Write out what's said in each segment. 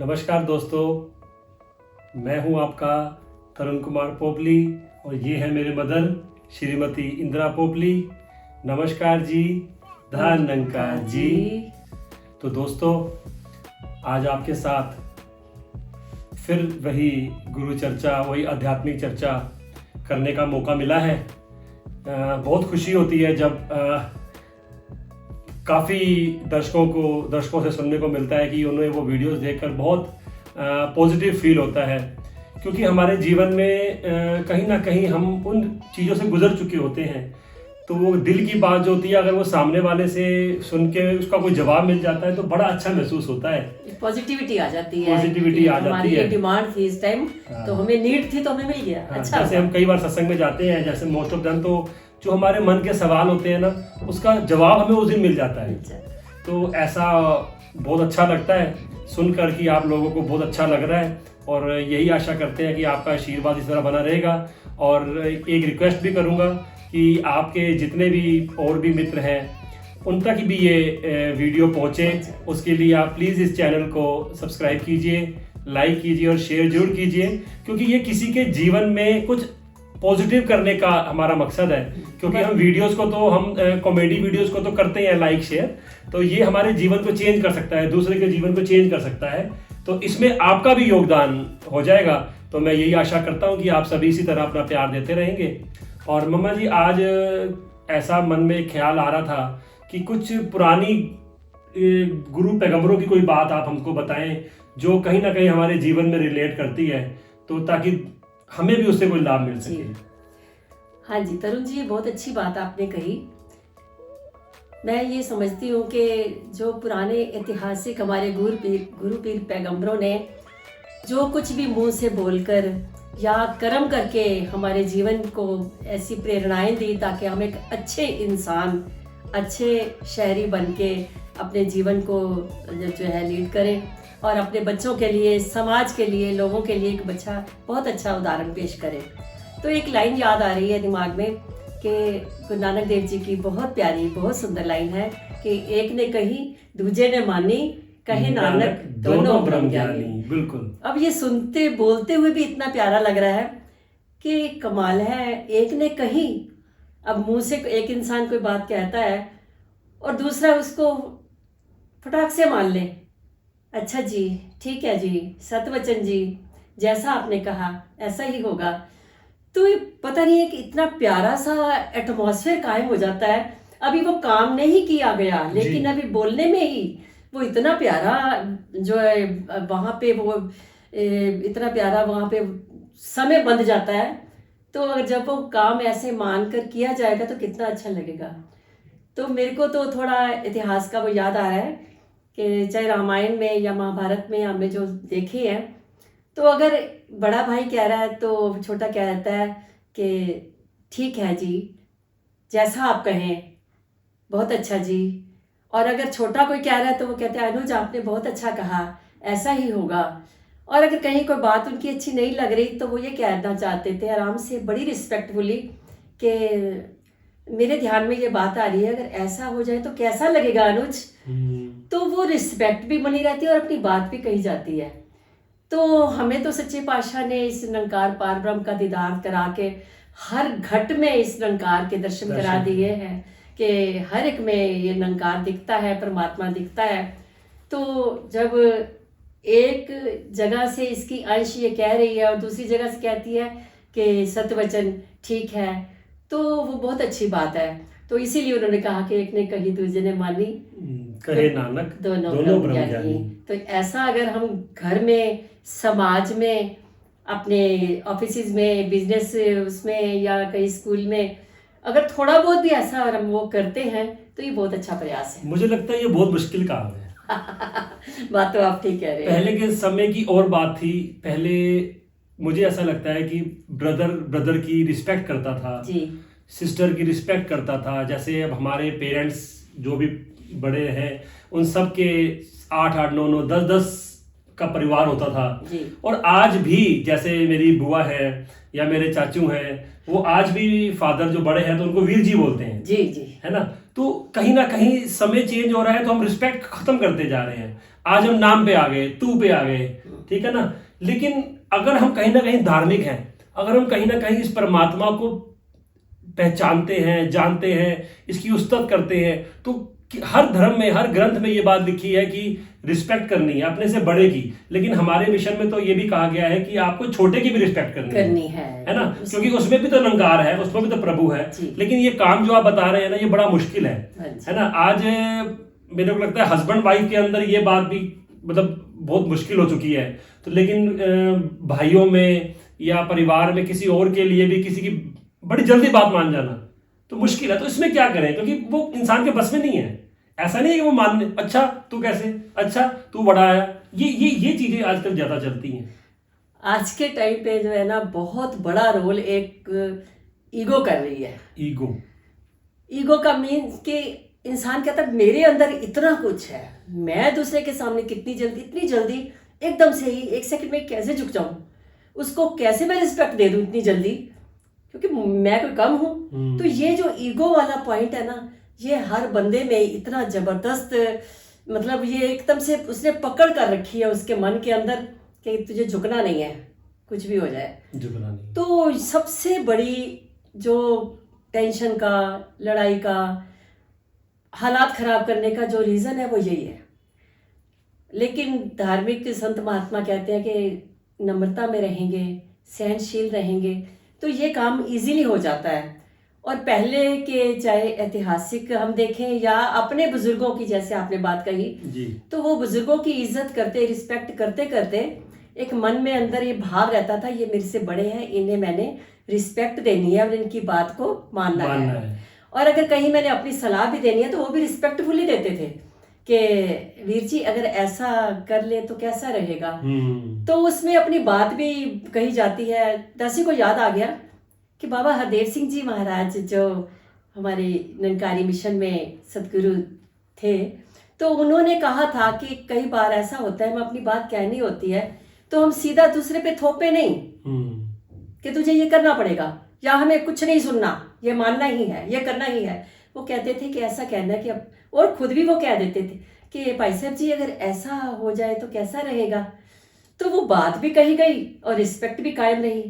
नमस्कार दोस्तों, मैं हूं आपका तरुण कुमार पोपली और ये है मेरे मदर श्रीमती इंदिरा पोपली। नमस्कार जी, धन्यकार जी। तो दोस्तों, आज आपके साथ फिर वही गुरु चर्चा, वही आध्यात्मिक चर्चा करने का मौका मिला है। बहुत खुशी होती है जब काफ़ी दर्शकों से सुनने को मिलता है कि उन्हें वो वीडियोस देखकर बहुत पॉजिटिव फील होता है, क्योंकि हमारे जीवन में कहीं ना कहीं हम उन चीज़ों से गुजर चुके होते हैं। तो वो दिल की बात जो होती है, अगर वो सामने वाले से सुन के उसका कोई जवाब मिल जाता है तो बड़ा अच्छा महसूस होता है, पॉजिटिविटी आ जाती है। पॉजिटिविटी आ जाती है। डिमांड थी इस टाइम, तो हमें नीड थी तो हमें मिल गया। अच्छा, जैसे हम कई बार सत्संग में जाते हैं, जैसे मोस्ट ऑफ दम, तो जो हमारे मन के सवाल होते हैं ना, उसका जवाब हमें उस दिन मिल जाता है। तो ऐसा बहुत अच्छा लगता है सुनकर कि आप लोगों को बहुत अच्छा लग रहा है, और यही आशा करते हैं कि आपका आशीर्वाद इस तरह बना रहेगा। और एक रिक्वेस्ट भी करूंगा कि आपके जितने भी और भी मित्र हैं उन तक भी ये वीडियो पहुंचे, उसके लिए आप प्लीज़ इस चैनल को सब्सक्राइब कीजिए, लाइक कीजिए और शेयर जरूर कीजिए, क्योंकि ये किसी के जीवन में कुछ पॉजिटिव करने का हमारा मकसद है। क्योंकि हम वीडियोस को तो हम कॉमेडी वीडियोस को तो करते हैं लाइक शेयर, तो ये हमारे जीवन को चेंज कर सकता है, दूसरे के जीवन को चेंज कर सकता है। तो इसमें आपका भी योगदान हो जाएगा। तो मैं यही आशा करता हूँ कि आप सभी इसी तरह अपना प्यार देते रहेंगे। और मम्मा जी, आज ऐसा मन में ख्याल आ रहा था कि कुछ पुरानी गुरु पैगंबरों की कोई बात आप हमको बताएं जो कहीं ना कहीं हमारे जीवन में रिलेट करती है, तो ताकि हमें भी उससे कोई लाभ मिल सके। हाँ जी तरुण जी, बहुत अच्छी बात आपने कही। मैं ये समझती हूँ कि जो पुराने ऐतिहासिक हमारे गुरु पीर पैगंबरों ने जो कुछ भी मुंह से बोलकर या कर्म करके हमारे जीवन को ऐसी प्रेरणाएं दी, ताकि हम एक अच्छे इंसान, अच्छे शहरी बन के अपने जीवन को जो है लीड करें, और अपने बच्चों के लिए, समाज के लिए, लोगों के लिए एक बहुत अच्छा उदाहरण पेश करें। तो एक लाइन याद आ रही है दिमाग में कि गुरु नानक देव जी की बहुत प्यारी, बहुत सुंदर लाइन है कि एक ने कही दूजे ने मानी, कहे नानक दोनों ब्रह्म ज्ञानी। बिल्कुल। अब ये सुनते बोलते हुए भी इतना प्यारा लग रहा है कि कमाल है। एक ने कही, अब मुंह से एक इंसान कोई बात कहता है और दूसरा उसको फटाक से मान ले, अच्छा जी, ठीक है जी, सतवचन जी, जैसा आपने कहा ऐसा ही होगा। तो ये पता नहीं है कि इतना प्यारा सा एटमॉस्फेयर कायम हो जाता है। अभी वो काम नहीं किया गया, लेकिन अभी बोलने में ही वो इतना प्यारा जो है वहाँ पे, वो इतना प्यारा वहाँ पे समय बंध जाता है। तो अगर जब वो काम ऐसे मान कर किया जाएगा तो कितना अच्छा लगेगा। तो मेरे को तो थोड़ा इतिहास का वो याद आ रहा है कि चाहे रामायण में या महाभारत में हमने जो देखे हैं, तो अगर बड़ा भाई कह रहा है तो छोटा क्या रहता है कि ठीक है जी, जैसा आप कहें, बहुत अच्छा जी। और अगर छोटा कोई कह रहा है तो वो कहते हैं अनुज आपने बहुत अच्छा कहा, ऐसा ही होगा। और अगर कहीं कोई बात उनकी अच्छी नहीं लग रही तो वो ये कहना चाहते थे आराम से, बड़ी रिस्पेक्टफुली, कि मेरे ध्यान में ये बात आ रही है, अगर ऐसा हो जाए तो कैसा लगेगा अनुज। तो वो रिस्पेक्ट भी बनी रहती है और अपनी बात भी कही जाती है। तो हमें तो सच्चे पातशाह ने इस निरंकार पार ब्रह्म का दीदार करा के हर घट में इस निरंकार के दर्शन करा दिए हैं कि हर एक में ये निरंकार दिखता है, परमात्मा दिखता है। तो जब एक जगह से इसकी अंश ये कह रही है और दूसरी जगह से कहती है कि सतवचन ठीक है, तो वो बहुत अच्छी बात है। तो इसीलिए उन्होंने कहा कि एक ने कही दूसरे ने मानी, कहे नानक दोनों ब्रह्म ज्ञानी। तो ऐसा अगर हम घर में, समाज में, अपने ऑफिस में, बिजनेस उसमें या कहीं स्कूल में अगर थोड़ा बहुत भी ऐसा हम वो करते हैं तो ये बहुत अच्छा प्रयास है। मुझे लगता है ये बहुत मुश्किल काम है। बात तो आप ठीक कह रहे हैं। पहले के समय की और बात थी। पहले मुझे ऐसा लगता है कि ब्रदर की रिस्पेक्ट करता था जी, सिस्टर की रिस्पेक्ट करता था। जैसे अब हमारे पेरेंट्स जो भी बड़े हैं उन सब के 8-8, 9-9, 10-10 का परिवार होता था जी। और आज भी जैसे मेरी बुआ है या मेरे चाचू हैं, वो आज भी फादर जो बड़े हैं तो उनको वीर जी बोलते हैं जी जी, है ना। तो कहीं ना कहीं समय चेंज हो रहा है तो हम रिस्पेक्ट खत्म करते जा रहे हैं। आज हम नाम पे आ गए, तू पे आ गए, ठीक है ना। लेकिन अगर हम कहीं ना कहीं धार्मिक हैं, अगर हम कहीं ना कहीं इस परमात्मा को पहचानते हैं, जानते हैं, इसकी उस्तत करते हैं, तो हर धर्म में, हर ग्रंथ में ये बात लिखी है कि रिस्पेक्ट करनी है अपने से बड़े की। लेकिन हमारे मिशन में तो ये भी कहा गया है कि आपको छोटे की भी रिस्पेक्ट करनी है ना, क्योंकि उसमें भी तो निरंकार है, उसमें भी तो प्रभु है। लेकिन ये काम जो आप बता रहे हैं ना, ये बड़ा मुश्किल है ना। आज मेरे को लगता है हस्बैंड वाइफ के अंदर ये बात भी मतलब बहुत मुश्किल हो चुकी है। तो लेकिन भाइयों में या परिवार में किसी और के लिए भी किसी की बड़ी जल्दी बात मान जाना तो मुश्किल है। तो इसमें क्या करें, क्योंकि वो इंसान के बस में नहीं है। ऐसा नहीं है कि वो मान, अच्छा तू कैसे, अच्छा तू बड़ा है, ये चीजें आजकल ज्यादा चलती हैं। आज के टाइम पे जो है ना, बहुत बड़ा रोल एक ईगो कर रही है। ईगो का मीन्स कि इंसान कहता है मेरे अंदर इतना कुछ है, मैं दूसरे के सामने इतनी जल्दी एकदम से ही 1 सेकंड में कैसे झुक जाऊं, उसको कैसे मैं रिस्पेक्ट दे दूं इतनी जल्दी, क्योंकि मैं कोई कम हूं। तो ये जो ईगो वाला पॉइंट है ना, ये हर बंदे में इतना जबरदस्त, मतलब ये एकदम से उसने पकड़ कर रखी है उसके मन के अंदर कि तुझे झुकना नहीं है, कुछ भी हो जाए झुकना नहीं। तो सबसे बड़ी जो टेंशन का, लड़ाई का, हालात खराब करने का जो रीज़न है वो यही है। लेकिन धार्मिक संत महात्मा कहते हैं कि नम्रता में रहेंगे, सहनशील रहेंगे, तो ये काम इजीली हो जाता है। और पहले के चाहे ऐतिहासिक हम देखें या अपने बुजुर्गों की, जैसे आपने बात कही जी, तो वो बुजुर्गों की इज्जत करते, रिस्पेक्ट करते करते एक मन में अंदर ये भाव रहता था, ये मेरे से बड़े हैं, इन्हें मैंने रिस्पेक्ट देनी है और इनकी बात को मानना है। और अगर कहीं मैंने अपनी सलाह भी देनी है तो वो भी रिस्पेक्टफुल ही देते थे कि वीर जी अगर ऐसा कर ले तो कैसा रहेगा। तो उसमें अपनी बात भी कही जाती है। दासी को याद आ गया कि बाबा हरदेव सिंह जी महाराज जो हमारे निरंकारी मिशन में सदगुरु थे, तो उन्होंने कहा था कि कई बार ऐसा होता है, हमें अपनी बात कहनी होती है तो हम सीधा दूसरे पे थोपे नहीं कि तुझे ये करना पड़ेगा या हमें कुछ नहीं सुनना, ये मानना ही है, ये करना ही है। वो कहते थे कि ऐसा कहना कि अब, और खुद भी वो कह देते थे कि भाई साहब जी अगर ऐसा हो जाए तो कैसा रहेगा। तो वो बात भी कही गई और रिस्पेक्ट भी कायम रही।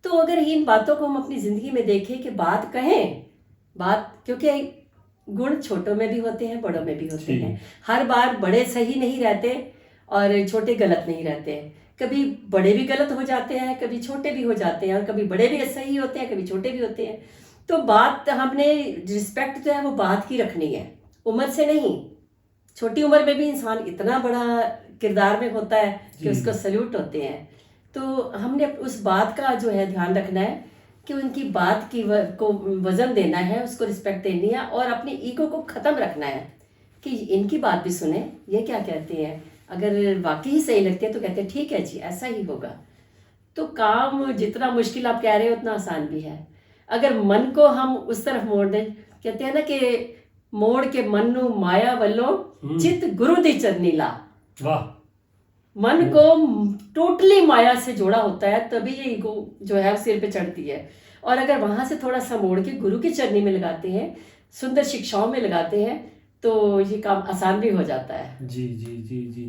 तो अगर इन बातों को हम अपनी ज़िंदगी में देखें कि बात कहें, बात, क्योंकि गुण छोटों में भी होते हैं, बड़ों में भी होते हैं। हर बार बड़े सही नहीं रहते और छोटे गलत नहीं रहते हैं। कभी बड़े भी गलत हो जाते हैं, कभी छोटे भी हो जाते हैं, और कभी बड़े भी सही होते हैं, कभी छोटे भी होते हैं। तो बात हमने, रिस्पेक्ट जो है वो बात की रखनी है, उम्र से नहीं। छोटी उम्र में भी इंसान इतना बड़ा किरदार में होता है कि उसको सल्यूट होते हैं। तो हमने उस बात का जो है ध्यान रखना है कि उनकी बात की को वजन देना है, उसको रिस्पेक्ट देनी है और अपनी ईगो को ख़त्म रखना है कि इनकी बात भी सुने, ये क्या कहते हैं। अगर वाकई ही सही लगती है तो कहते हैं ठीक है जी ऐसा ही होगा। तो काम जितना मुश्किल आप कह रहे हो उतना आसान भी है अगर मन को हम उस तरफ मोड़ दें। कहते हैं ना कि मोड़ के मन नू माया वल्लों चित गुरु दी चरनी ला। वाह। मन को टोटली माया से जोड़ा होता है तभी ये ईगो जो है सिर पे चढ़ती है। और अगर वहां से थोड़ा सा मोड़ के गुरु की चरनी में लगाते हैं, सुंदर शिक्षाओं में लगाते हैं, तो ये काम आसान भी हो जाता है। जी जी जी जी।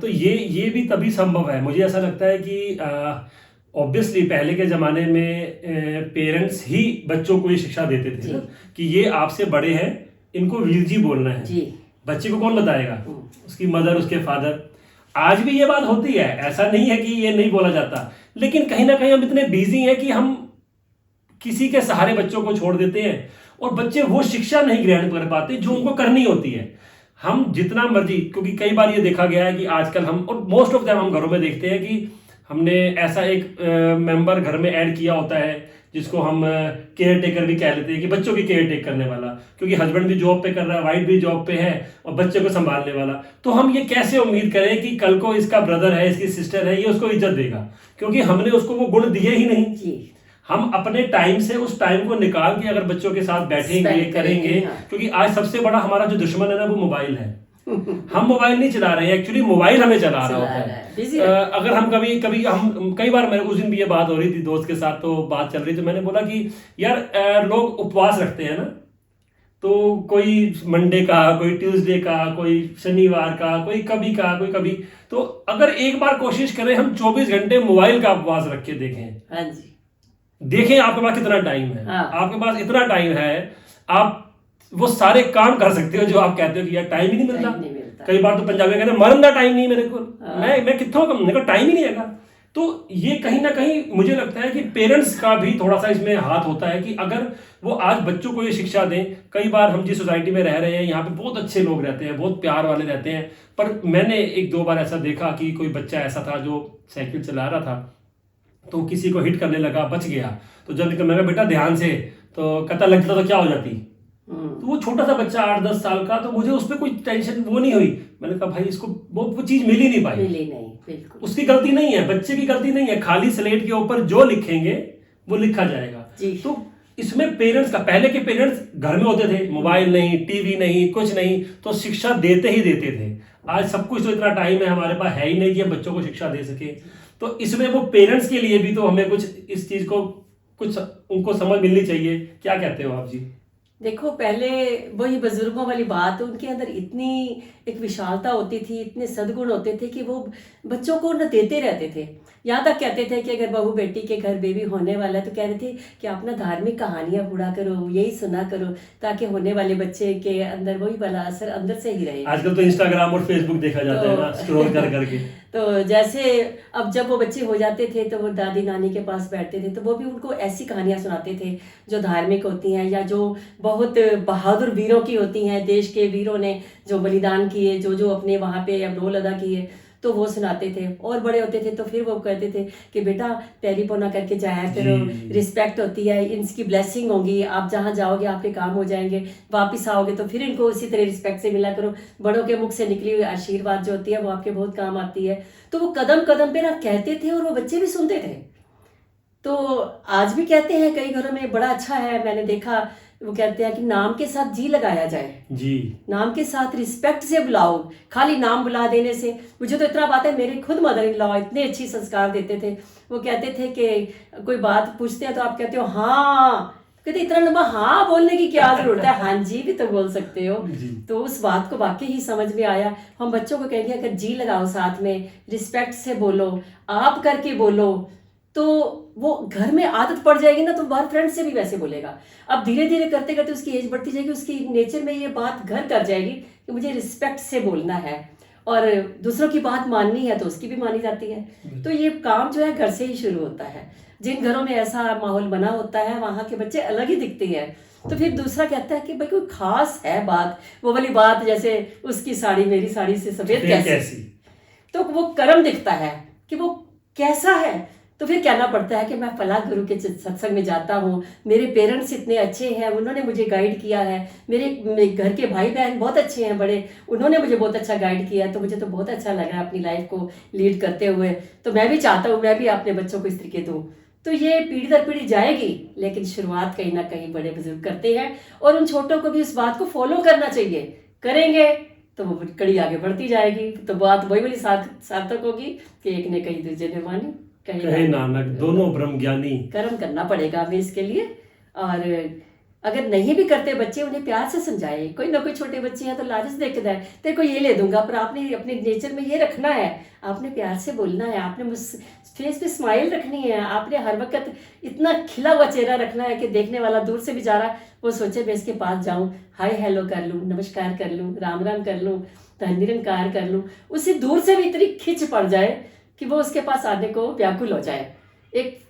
तो ये भी तभी संभव है। मुझे ऐसा लगता है कि ऑब्वियसली पहले के ज़माने में पेरेंट्स ही बच्चों को ये शिक्षा देते थे कि ये आपसे बड़े हैं, इनको वीर जी बोलना है जी। बच्चे को कौन बताएगा, उसकी मदर, उसके फादर। आज भी ये बात होती है, ऐसा नहीं है कि ये नहीं बोला जाता, लेकिन कहीं ना कहीं हम इतने बिजी हैं कि हम किसी के सहारे बच्चों को छोड़ देते हैं और बच्चे वो शिक्षा नहीं ग्रहण कर पाते जो उनको करनी होती है। हम जितना मर्जी, क्योंकि कई बार ये देखा गया है कि आजकल हम, और मोस्ट ऑफ द हम घरों में देखते हैं कि हमने ऐसा एक मेंबर घर में ऐड किया होता है जिसको हम केयर टेकर भी कह लेते हैं, कि बच्चों की केयर टेक करने वाला, क्योंकि हस्बैंड भी जॉब पे कर रहा है, वाइफ भी जॉब पे है और बच्चे को संभालने वाला। तो हम ये कैसे उम्मीद करें कि कल को इसका ब्रदर है, इसकी सिस्टर है, ये उसको इज्जत देगा, क्योंकि हमने उसको वो गुण दिए ही नहीं जी। हम अपने टाइम से उस टाइम को निकाल के अगर बच्चों के साथ बैठेंगे, करेंगे, क्योंकि आज सबसे बड़ा हमारा जो दुश्मन है ना वो मोबाइल है। हम मोबाइल नहीं चला रहे हैं, एक्चुअली मोबाइल हमें चला रहा होता है। अगर हम कई बार मेरे उस दिन भी ये बात हो रही थी दोस्त के साथ, तो बात चल रही, तो मैंने बोला कि यार लोग उपवास रखते हैं ना, तो कोई मंडे का, कोई ट्यूसडे का, कोई शनिवार का, कोई कभी। तो अगर एक बार कोशिश करें हम 24 घंटे मोबाइल का उपवास रख के देखें। हाँ जी। देखें आपके पास कितना टाइम है। हाँ। आपके पास इतना टाइम है, आप वो सारे काम कर सकते हो जो आप कहते हो कि यार टाइम ही नहीं मिलता। कई बार तो पंजाबी कहते हैं मरन का टाइम नहीं मेरे को। मैं कितना कम, मेरे को टाइम ही नहीं है। तो ये कहीं ना कहीं मुझे लगता है कि पेरेंट्स का भी थोड़ा सा इसमें हाथ होता है कि अगर वो आज बच्चों को ये शिक्षा दें। कई बार हम जिस सोसाइटी में रह रहे हैं यहाँ पे बहुत अच्छे लोग रहते हैं, बहुत प्यार वाले रहते हैं, पर मैंने एक दो बार ऐसा देखा कि कोई बच्चा ऐसा था जो साइकिल चला रहा था, तो किसी को हिट करने लगा, बच गया। तो जब निकल, मैंने बेटा ध्यान से, तो कहता लगता तो क्या हो जाती। तो वो छोटा सा बच्चा 8-10 साल का, तो मुझे उस पर कोई टेंशन वो नहीं हुई। मैंने कहा भाई इसको वो चीज मिल ही नहीं पाई। मिली नहीं, बिल्कुल उसकी गलती नहीं है, बच्चे की गलती नहीं है। खाली स्लेट के ऊपर जो लिखेंगे वो लिखा जाएगा। तो इसमें पेरेंट्स का, पहले के पेरेंट्स घर में होते थे, मोबाइल नहीं, टीवी नहीं, कुछ नहीं, तो शिक्षा देते ही देते थे। आज सब कुछ तो इतना टाइम है हमारे पास है ही नहीं कि हम बच्चों को शिक्षा दे सके। तो इसमें वो पेरेंट्स के लिए भी तो हमें कुछ इस चीज को कुछ उनको समझ मिलनी चाहिए। क्या कहते हो आप जी? देखो, पहले वही बुजुर्गों वाली बात, उनके अंदर इतनी एक विशालता होती थी, इतने सद्गुण होते थे कि वो बच्चों को न देते रहते थे। यहाँ तक कहते थे कि अगर बहू बेटी के घर बेबी होने वाला है तो कह रहे थे कि आप ना धार्मिक कहानियां पढ़ा करो, यही सुना करो, ताकि होने वाले बच्चे के अंदर वही भला असर अंदर से ही रहे। आजकल तो इंस्टाग्राम और फेसबुक देखा जाता है ना, स्क्रॉल कर करके। तो जैसे अब जब वो बच्चे हो जाते थे तो वो दादी नानी के पास बैठते थे, तो वो भी उनको ऐसी कहानियां सुनाते थे जो धार्मिक होती हैं या जो बहुत बहादुर वीरों की होती हैं, देश के वीरों ने जो बलिदान किए, जो अपने वहाँ पे रोल अदा किए, तो वो सुनाते थे। और बड़े होते थे तो फिर वो कहते थे कि बेटा पैरी पोना करके जाया करो, रिस्पेक्ट होती है, इनकी ब्लेसिंग होगी, आप जहाँ जाओगे आपके काम हो जाएंगे, वापस आओगे तो फिर इनको उसी तरह रिस्पेक्ट से मिला करो। बड़ों के मुख से निकली हुई आशीर्वाद जो होती है वो आपके बहुत काम आती है। तो वो कदम कदम पे ना कहते थे और वो बच्चे भी सुनते थे। तो आज भी कहते हैं कई घरों में, बड़ा अच्छा है, मैंने देखा, वो कहते हैं कि नाम के साथ जी लगाया जाए जी, नाम के साथ रिस्पेक्ट से बुलाओ। खाली नाम बुला देने से, मुझे तो इतना बात है, मेरे खुद मदर इन लॉ इतने अच्छी संस्कार देते थे। वो कहते थे कि कोई बात पूछते हैं तो आप कहते हो हाँ, कहते इतना लंबा हाँ बोलने की क्या जरूरत है, हाँ जी भी तो बोल सकते हो। तो उस बात को वाकई ही समझ में आया। हम बच्चों को कहेंगे अगर जी लगाओ साथ में, रिस्पेक्ट से बोलो, आप करके बोलो, तो वो घर में आदत पड़ जाएगी ना, तो बाहर फ्रेंड से भी वैसे बोलेगा। अब धीरे धीरे करते करते उसकी एज बढ़ती जाएगी, उसकी नेचर में ये बात घर कर जाएगी कि मुझे रिस्पेक्ट से बोलना है और दूसरों की बात माननी है तो उसकी भी मानी जाती है। तो ये काम जो है घर से ही शुरू होता है। जिन घरों में ऐसा माहौल बना होता है वहाँ के बच्चे अलग ही दिखते हैं। तो फिर दूसरा कहता है कि भाई कोई खास है बात, वो वाली बात जैसे उसकी साड़ी मेरी साड़ी से सफेद कैसी, तो वो कर्म दिखता है कि वो कैसा है। तो फिर कहना पड़ता है कि मैं फला गुरु के सत्संग में जाता हूँ, मेरे पेरेंट्स इतने अच्छे हैं, उन्होंने मुझे गाइड किया है, मेरे घर के भाई बहन बहुत अच्छे हैं बड़े, उन्होंने मुझे बहुत अच्छा गाइड किया, तो मुझे तो बहुत अच्छा लग रहा है अपनी लाइफ को लीड करते हुए। तो मैं भी चाहता हूँ मैं भी अपने बच्चों को इस तरीके दूँ। तो ये पीढ़ी दर पीढ़ी जाएगी, लेकिन शुरुआत कहीं ना कहीं बड़े बुजुर्ग करते हैं और उन छोटों को भी इस बात को फॉलो करना चाहिए। करेंगे तो वो कड़ी आगे बढ़ती जाएगी। तो बात वही वाली सार्थक होगी कि एक ने कही दूसरे ने मानी, कहे नानक दोनों ब्रह्म ज्ञानी। कर्म करना पड़ेगा हमें इसके लिए। और अगर नहीं भी करते बच्चे, उन्हें प्यार से समझाए। कोई ना कोई छोटे बच्चे हैं तो लालच देखता है, तेरे को ये ले दूंगा, पर आपने अपने नेचर में ये रखना है, आपने प्यार से बोलना है, आपने फेस पे स्माइल रखनी है, आपने हर वक्त इतना खिला हुआ चेहरा रखना है कि देखने वाला दूर से भी जा रहा वो सोचे मैं इसके पास जाऊं, हाय हेलो कर लूं, नमस्कार कर लूं, राम राम कर लूं, निरंकार कर लूं, उससे दूर से भी इतनी खिंच पड़ जाए कि वो उसके पास आने को व्याकुल हो जाए। एक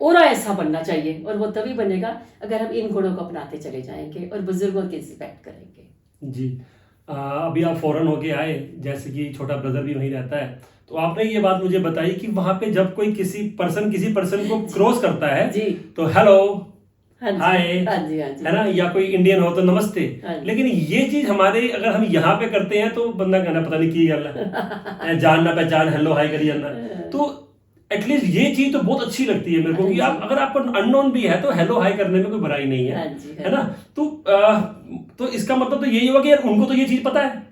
ओरा ऐसा बनना चाहिए, और वो तभी बनेगा अगर हम इन गुणों को अपनाते चले जाएंगे और बुजुर्गों की रिस्पेक्ट करेंगे। जी, अभी आप फॉरेन होके आए, जैसे कि छोटा ब्रदर भी वहीं रहता है, तो आपने ये बात मुझे बताई कि वहाँ पे जब कोई किसी पर्सन को क्रॉस करता है जी, तो हेलो, हाय, है ना, या कोई इंडियन हो तो नमस्ते। लेकिन ये चीज हमारे अगर हम यहाँ पे करते हैं तो बंदा कहना पता नहीं की गल है, जान ना पहचान, हेलो हाय करी जाना। तो एटलीस्ट ये चीज तो बहुत अच्छी लगती है मेरे को कि आप अगर आपको अननोन भी है तो हेलो हाय करने में कोई बुराई नहीं है, है ना। तो इसका मतलब तो यही होगा कि यार उनको तो ये चीज पता है,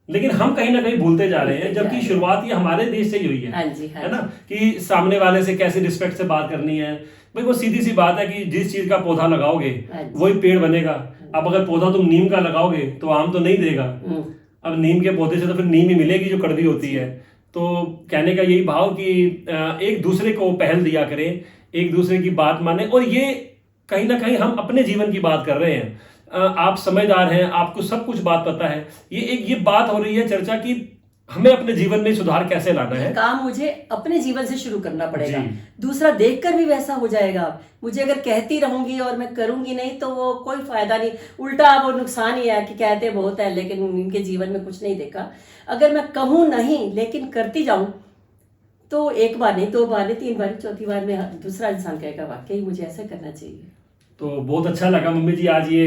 लेकिन हम कहीं ना कहीं भूलते जा रहे हैं, जबकि शुरुआत ये हमारे देश से ही हुई है, है ना, कि सामने वाले से कैसे रिस्पेक्ट से बात करनी है, भाई वो सीधी सी बात है कि जिस चीज का पौधा लगाओगे अच्छा। वही पेड़ बनेगा। अब अगर पौधा तुम नीम का लगाओगे तो आम तो नहीं देगा। अब नीम के पौधे से तो फिर नीम ही मिलेगी जो कड़वी होती है। तो कहने का यही भाव कि एक दूसरे को पहल दिया करें, एक दूसरे की बात माने। और ये कहीं ना कहीं हम अपने जीवन की बात कर रहे हैं। आप समझदार हैं, आपको सब कुछ बात पता है। ये बात हो रही है चर्चा की हमें अपने जीवन में सुधार कैसे लाना है। काम मुझे अपने जीवन से शुरू करना पड़ेगा, जी। दूसरा देखकर भी वैसा हो जाएगा। मुझे अगर कहती रहूंगी और मैं करूंगी नहीं तो वो कोई फायदा नहीं, उल्टा वो नुकसान ही है कि कहते बहुत है लेकिन इनके जीवन में कुछ नहीं देखा। अगर मैं कहूँ नहीं लेकिन करती जाऊं तो एक बार नहीं, दो बार नहीं, तीन बार, चौथी बार में दूसरा इंसान कहेगा वाकई मुझे ऐसा करना चाहिए। तो बहुत अच्छा लगा मम्मी जी, आज ये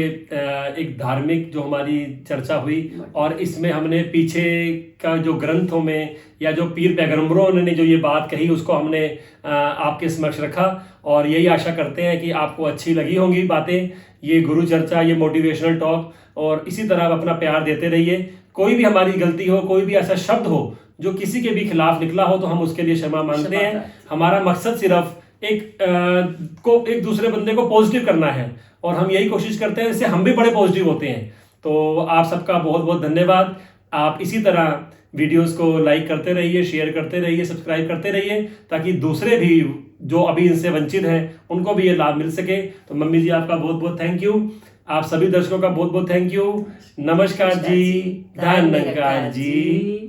एक धार्मिक जो हमारी चर्चा हुई और इसमें हमने पीछे का जो ग्रंथों में या जो पीर पैगंबरों ने जो ये बात कही उसको हमने आपके समक्ष रखा। और यही आशा करते हैं कि आपको अच्छी लगी होंगी बातें, ये गुरु चर्चा, ये मोटिवेशनल टॉक। और इसी तरह आप अपना प्यार देते रहिए। कोई भी हमारी गलती हो, कोई भी ऐसा शब्द हो जो किसी के भी खिलाफ निकला हो तो हम उसके लिए क्षमा मांगते हैं। हमारा मकसद सिर्फ एक दूसरे बंदे को पॉजिटिव करना है और हम यही कोशिश करते हैं, इससे हम भी बड़े पॉजिटिव होते हैं। तो आप सबका बहुत बहुत धन्यवाद। आप इसी तरह वीडियोस को लाइक करते रहिए, शेयर करते रहिए, सब्सक्राइब करते रहिए ताकि दूसरे भी जो अभी इनसे वंचित हैं उनको भी ये लाभ मिल सके। तो मम्मी जी आपका बहुत बहुत थैंक यू। आप सभी दर्शकों का बहुत बहुत थैंक यू। नमस्कार जी, धन्यवाद जी।